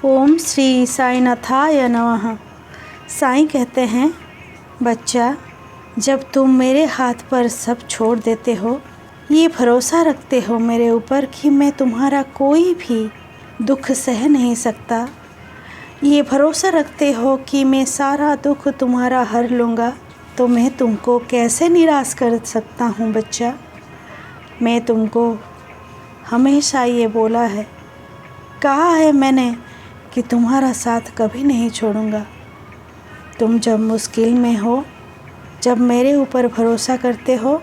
ओम श्री साईनाथाय नमः। साईं कहते हैं, बच्चा, जब तुम मेरे हाथ पर सब छोड़ देते हो, ये भरोसा रखते हो मेरे ऊपर कि मैं तुम्हारा कोई भी दुख सह नहीं सकता, ये भरोसा रखते हो कि मैं सारा दुख तुम्हारा हर लूँगा, तो मैं तुमको कैसे निराश कर सकता हूँ बच्चा। मैं तुमको हमेशा ये बोला है, कहा है मैंने कि तुम्हारा साथ कभी नहीं छोड़ूंगा। तुम जब मुश्किल में हो, जब मेरे ऊपर भरोसा करते हो,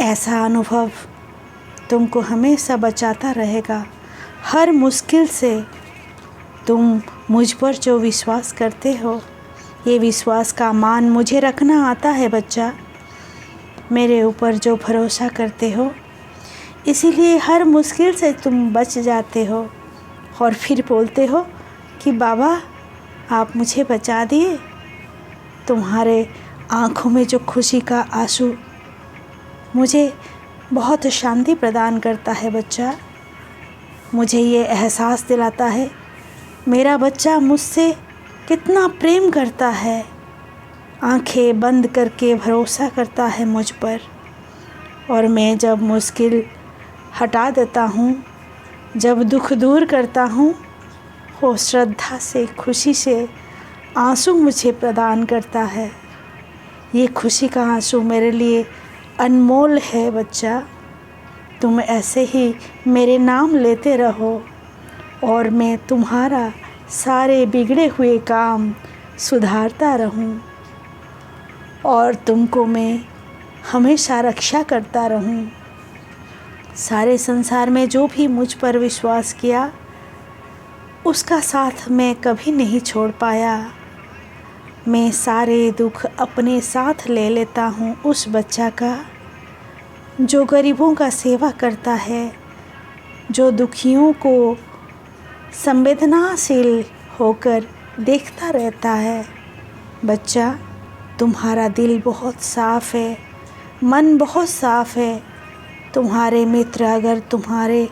ऐसा अनुभव तुमको हमेशा बचाता रहेगा। हर मुश्किल से तुम मुझ पर जो विश्वास करते हो, ये विश्वास का मान मुझे रखना आता है बच्चा। मेरे ऊपर जो भरोसा करते हो, इसीलिए हर मुश्किल से तुम बच जाते हो और फिर बोलते हो कि बाबा आप मुझे बचा दिए। तुम्हारे आँखों में जो खुशी का आंसू मुझे बहुत शांति प्रदान करता है बच्चा। मुझे ये एहसास दिलाता है मेरा बच्चा मुझसे कितना प्रेम करता है। आंखें बंद करके भरोसा करता है मुझ पर, और मैं जब मुश्किल हटा देता हूँ, जब दुख दूर करता हूँ, वो श्रद्धा से, खुशी से आंसू मुझे प्रदान करता है। ये खुशी का आंसू मेरे लिए अनमोल है बच्चा। तुम ऐसे ही मेरे नाम लेते रहो और मैं तुम्हारा सारे बिगड़े हुए काम सुधारता रहूं और तुमको मैं हमेशा रक्षा करता रहूं। सारे संसार में जो भी मुझ पर विश्वास किया, उसका साथ मैं कभी नहीं छोड़ पाया। मैं सारे दुख अपने साथ ले लेता हूँ उस बच्चा का जो गरीबों का सेवा करता है, जो दुखियों को संवेदनाशील होकर देखता रहता है। बच्चा, तुम्हारा दिल बहुत साफ़ है, मन बहुत साफ़ है। तुम्हारे मित्र अगर तुम्हारे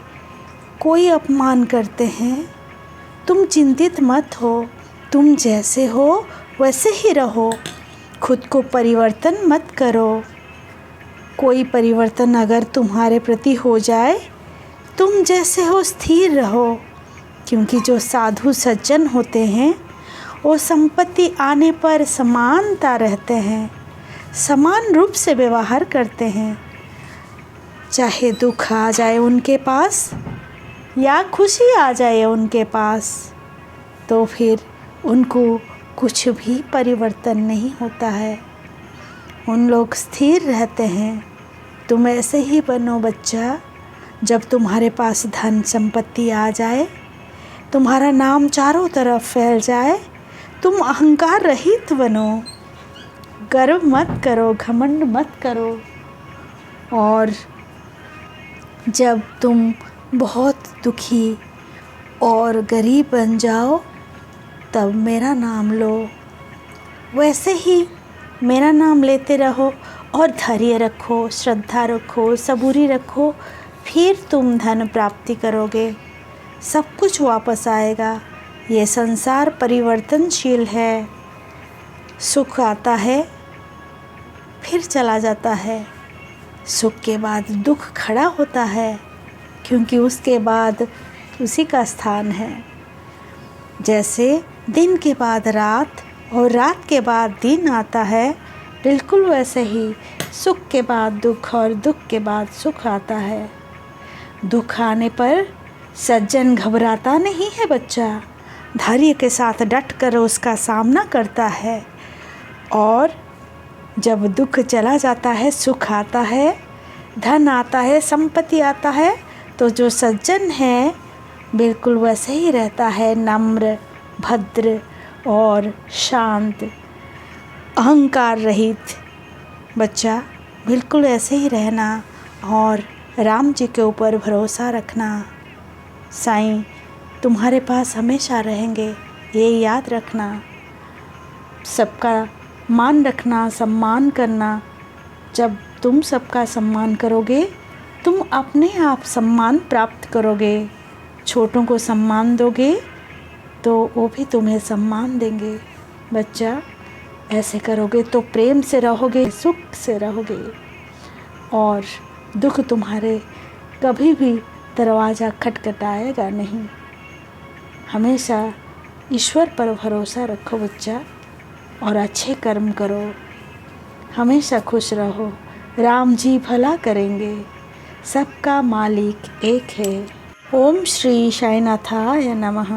कोई अपमान करते हैं, तुम चिंतित मत हो। तुम जैसे हो वैसे ही रहो, खुद को परिवर्तन मत करो। कोई परिवर्तन अगर तुम्हारे प्रति हो जाए, तुम जैसे हो स्थिर रहो, क्योंकि जो साधु सज्जन होते हैं वो संपत्ति आने पर समानता रहते हैं, समान रूप से व्यवहार करते हैं। चाहे दुख आ जाए उनके पास या खुशी आ जाए उनके पास, तो फिर उनको कुछ भी परिवर्तन नहीं होता है। उन लोग स्थिर रहते हैं। तुम ऐसे ही बनो बच्चा। जब तुम्हारे पास धन संपत्ति आ जाए, तुम्हारा नाम चारों तरफ फैल जाए, तुम अहंकार रहित बनो, गर्व मत करो, घमंड मत करो। और जब तुम बहुत दुखी और गरीब बन जाओ, तब मेरा नाम लो। वैसे ही मेरा नाम लेते रहो और धैर्य रखो, श्रद्धा रखो, सबूरी रखो, फिर तुम धन प्राप्ति करोगे। सब कुछ वापस आएगा। ये संसार परिवर्तनशील है। सुख आता है फिर चला जाता है, सुख के बाद दुख खड़ा होता है, क्योंकि उसके बाद उसी का स्थान है। जैसे दिन के बाद रात और रात के बाद दिन आता है, बिल्कुल वैसे ही सुख के बाद दुख और दुख के बाद सुख आता है। दुख आने पर सज्जन घबराता नहीं है बच्चा, धैर्य के साथ डट कर उसका सामना करता है। और जब दुख चला जाता है, सुख आता है, धन आता है, संपत्ति आता है, तो जो सज्जन है बिल्कुल वैसे ही रहता है, नम्र, भद्र और शांत, अहंकार रहित। बच्चा, बिल्कुल ऐसे ही रहना और राम जी के ऊपर भरोसा रखना। साईं तुम्हारे पास हमेशा रहेंगे, ये याद रखना। सबका मान रखना, सम्मान करना। जब तुम सबका सम्मान करोगे, तुम अपने आप सम्मान प्राप्त करोगे। छोटों को सम्मान दोगे तो वो भी तुम्हें सम्मान देंगे। बच्चा, ऐसे करोगे तो प्रेम से रहोगे, सुख से रहोगे और दुख तुम्हारे कभी भी दरवाज़ा खटखटाएगा नहीं। हमेशा ईश्वर पर भरोसा रखो बच्चा और अच्छे कर्म करो। हमेशा खुश रहो। राम जी भला करेंगे, सबका मालिक एक है। ओम श्री साईनाथाय नमः।